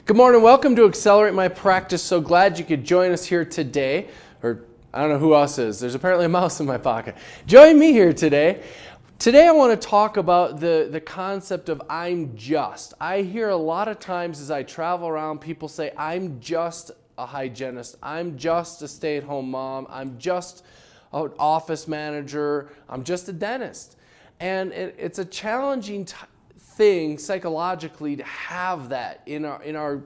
Good morning, welcome to Accelerate My Practice. So glad you could join us here today, or I don't know who else is. There's apparently a mouse in my pocket. Join me here today. Today I want to talk about the concept of I'm just. I hear a lot of times as I travel around, people say, I'm just a hygienist. I'm just a stay-at-home mom. I'm just an office manager. I'm just a dentist. And it's a challenging thing psychologically to have that in our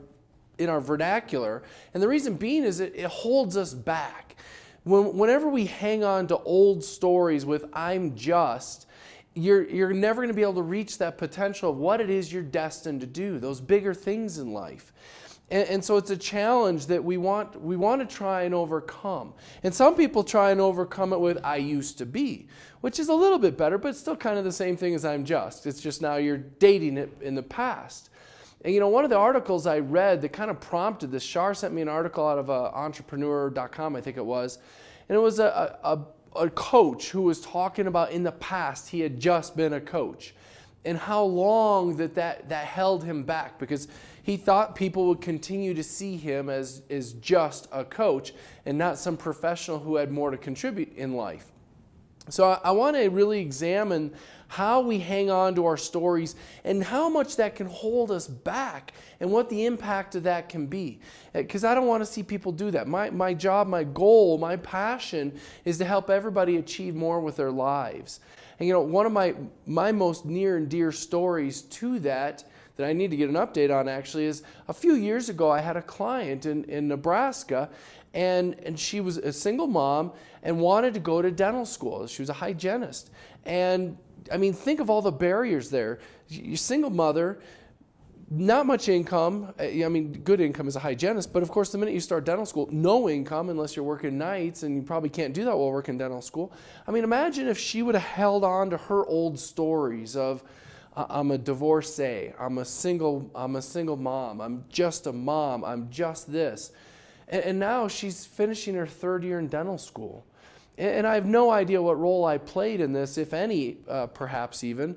vernacular, and the reason being is it holds us back. Whenever we hang on to old stories with "I'm just," you're never going to be able to reach that potential of what it is you're destined to do, those bigger things in life. And so it's a challenge that we want to try and overcome. And some people try and overcome it with "I used to be," which is a little bit better, but still kind of the same thing as "I'm just." It's just now you're dating it in the past. And one of the articles I read that kind of prompted this, Shar sent me an article out of entrepreneur.com, I think it was, and it was a coach who was talking about in the past he had just been a coach and how long that held him back, because he thought people would continue to see him as just a coach and not some professional who had more to contribute in life. So I want to really examine how we hang on to our stories and how much that can hold us back and what the impact of that can be. Because I don't want to see people do that. My job, my goal, my passion is to help everybody achieve more with their lives. And one of my most near and dear stories to that I need to get an update on actually is a few years ago I had a client in Nebraska, and she was a single mom and wanted to go to dental school. She was a hygienist. And I mean, think of all the barriers there. You're a single mother, not much income. I mean, good income as a hygienist, but of course the minute you start dental school, no income unless you're working nights, and you probably can't do that while working dental school. I mean, imagine if she would have held on to her old stories of, I'm a divorcee, I'm a single mom, I'm just a mom, I'm just this. And now she's finishing her third year in dental school. And I have no idea what role I played in this, if any, perhaps even.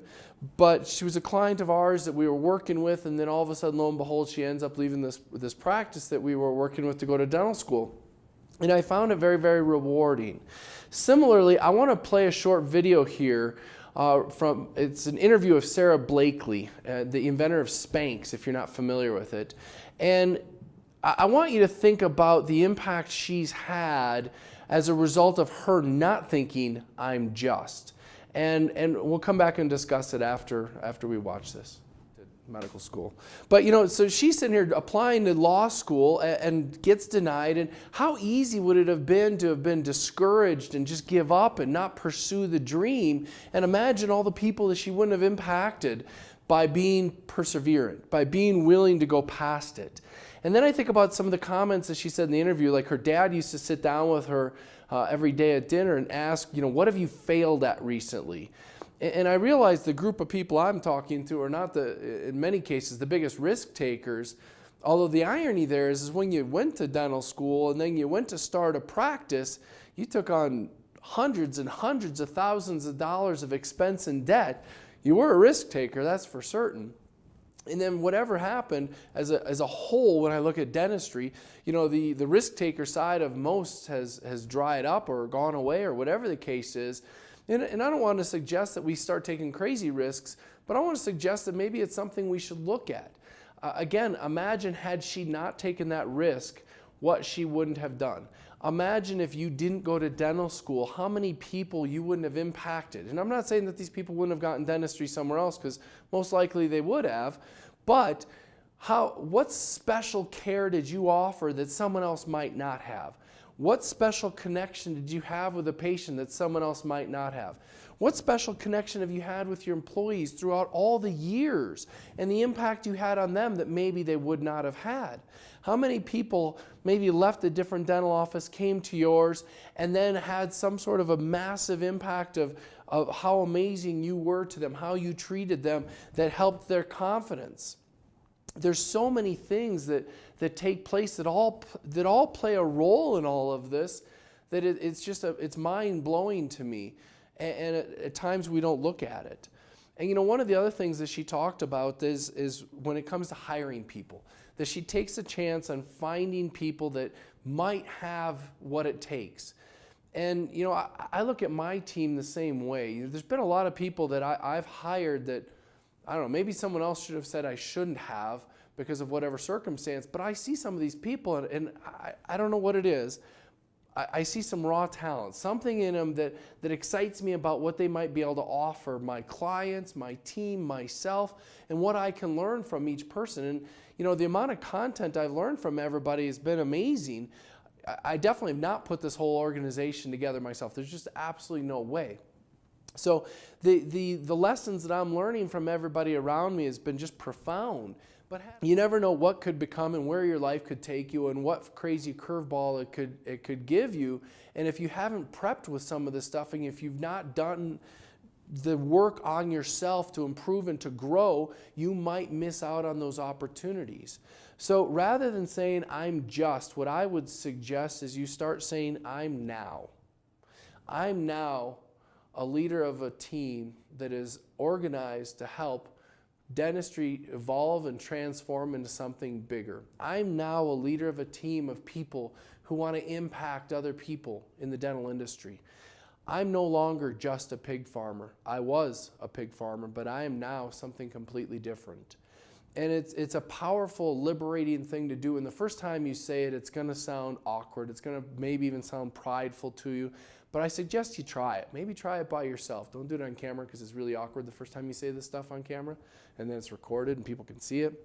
But she was a client of ours that we were working with, and then all of a sudden, lo and behold, she ends up leaving this practice that we were working with to go to dental school. And I found it very, very rewarding. Similarly, I want to play a short video here. It's an interview of Sarah Blakely, the inventor of Spanx, if you're not familiar with it. And I want you to think about the impact she's had as a result of her not thinking, I'm just. And we'll come back and discuss it after we watch this. Medical school. But so she's sitting here applying to law school and gets denied. And how easy would it have been discouraged and just give up and not pursue the dream? And imagine all the people that she wouldn't have impacted by being perseverant, by being willing to go past it. And then I think about some of the comments that she said in the interview, like her dad used to sit down with her every day at dinner and ask, what have you failed at recently? And I realize the group of people I'm talking to are not, in many cases, the biggest risk takers. Although the irony there is when you went to dental school and then you went to start a practice, you took on hundreds and hundreds of thousands of dollars of expense and debt. You were a risk taker, that's for certain. And then whatever happened as a whole, when I look at dentistry, the risk taker side of most has dried up or gone away or whatever the case is. And I don't want to suggest that we start taking crazy risks, but I want to suggest that maybe it's something we should look at. Again, imagine had she not taken that risk, what she wouldn't have done. Imagine if you didn't go to dental school, how many people you wouldn't have impacted. And I'm not saying that these people wouldn't have gotten dentistry somewhere else, because most likely they would have, but what special care did you offer that someone else might not have? What special connection did you have with a patient that someone else might not have? What special connection have you had with your employees throughout all the years and the impact you had on them that maybe they would not have had? How many people maybe left a different dental office, came to yours, and then had some sort of a massive impact of how amazing you were to them, how you treated them, that helped their confidence? There's so many things that take place that all play a role in all of this, that it's mind-blowing to me. And at times we don't look at it. And one of the other things that she talked about is when it comes to hiring people, that she takes a chance on finding people that might have what it takes. And I look at my team the same way. There's been a lot of people that I've hired that, I don't know, maybe someone else should have said I shouldn't have because of whatever circumstance, but I see some of these people and I don't know what it is. I see some raw talent, something in them that excites me about what they might be able to offer my clients, my team, myself, and what I can learn from each person. And the amount of content I've learned from everybody has been amazing. I definitely have not put this whole organization together myself. There's just absolutely no way. So the lessons that I'm learning from everybody around me has been just profound. But you never know what could become and where your life could take you and what crazy curveball it could give you. And if you haven't prepped with some of this stuff, and if you've not done the work on yourself to improve and to grow, you might miss out on those opportunities. So rather than saying I'm just, what I would suggest is you start saying I'm now. I'm now a leader of a team that is organized to help dentistry evolve and transform into something bigger. I'm now a leader of a team of people who want to impact other people in the dental industry. I'm no longer just a pig farmer. I was a pig farmer, but I am now something completely different. And it's a powerful, liberating thing to do. And the first time you say it, it's going to sound awkward. It's going to maybe even sound prideful to you. But I suggest you try it. Maybe try it by yourself. Don't do it on camera because it's really awkward the first time you say this stuff on camera. And then it's recorded and people can see it.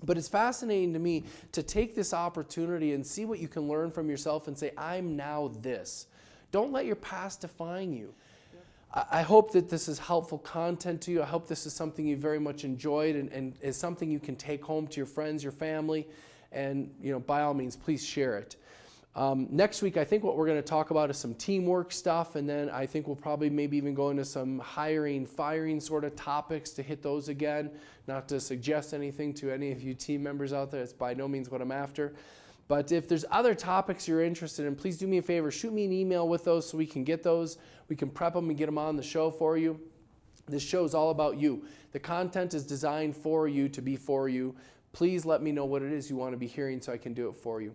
But it's fascinating to me to take this opportunity and see what you can learn from yourself and say, I'm now this. Don't let your past define you. I hope that this is helpful content to you. I hope this is something you very much enjoyed and is something you can take home to your friends, your family, and by all means, please share it. Next week, I think what we're going to talk about is some teamwork stuff, and then I think we'll probably maybe even go into some hiring, firing sort of topics to hit those again. Not to suggest anything to any of you team members out there. It's by no means what I'm after. But if there's other topics you're interested in, please do me a favor. Shoot me an email with those so we can get those. We can prep them and get them on the show for you. This show is all about you. The content is designed for you to be for you. Please let me know what it is you want to be hearing so I can do it for you.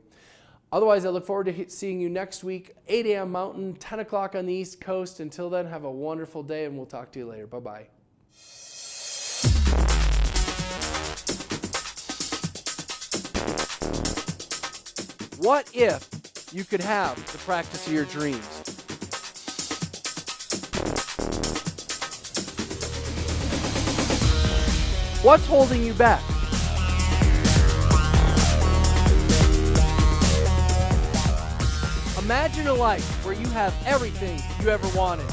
Otherwise, I look forward to seeing you next week, 8 a.m. Mountain, 10 o'clock on the East Coast. Until then, have a wonderful day, and we'll talk to you later. Bye-bye. What if you could have the practice of your dreams? What's holding you back? Imagine a life where you have everything you ever wanted.